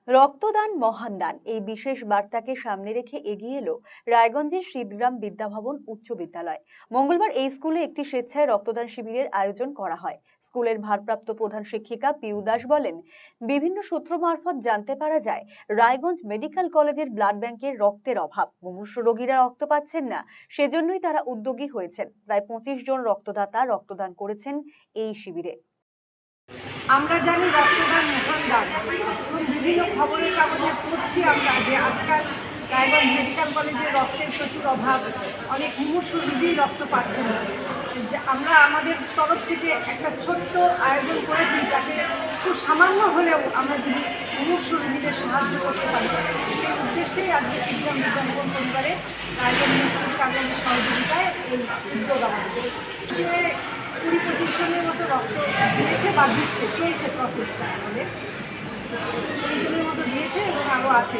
রক্তদান মহান দান এই বিশেষ বার্তাকে সামনে রেখে এগিয়ে এলো রায়গঞ্জের শীতগ্রাম বিদ্যাভবন উচ্চ বিদ্যালয়। মঙ্গলবার এই স্কুলে একটি স্বেচ্ছায় রক্তদান শিবিরের আয়োজন করা হয়। স্কুলের ভারপ্রাপ্ত প্রধান শিক্ষিকা পিউ দাস বলেন, বিভিন্ন সূত্র মারফত জানতে পারা যায় রায়গঞ্জ মেডিকেল কলেজের ব্লাড ব্যাংকের রক্তের অভাব, মুমূর্ষু রোগীরা রক্ত পাচ্ছেন না, সেজন্যই তারা উদ্যোগী হয়েছেন। প্রায় 25 জন রক্তদাতা রক্তদান করেছেন এই শিবিরে। আমরা জানি রক্তদান মহান দান এবং বিভিন্ন খবরের কাগজে পড়ছি আমরা যে আজকাল রায়গঞ্জ মেডিকেল কলেজে রক্তের প্রচুর অভাব, অনেক মুমূর্ষু রোগী রক্ত পাচ্ছেন না। আমরা আমাদের তরফ থেকে একটা ছোট্ট আয়োজন করেছি, যাতে খুব সামান্য হলেও আমরা যদি মুমূর্ষু রোগীদের সাহায্য করতে পারি, সেই উদ্দেশ্যেই আজকে শীতগ্রাম বিদ্যাভবন পরিবারে রায়গঞ্জ মেডিকেল কলেজের সহযোগিতায় এই উদ্যোগ আমাদের 20-25 জনের মতো রক্ত দিয়েছে বা দিচ্ছে, চলছে প্রসেসটা। আমাদের 20 জনের মতো দিয়েছে এবং আরও আছে।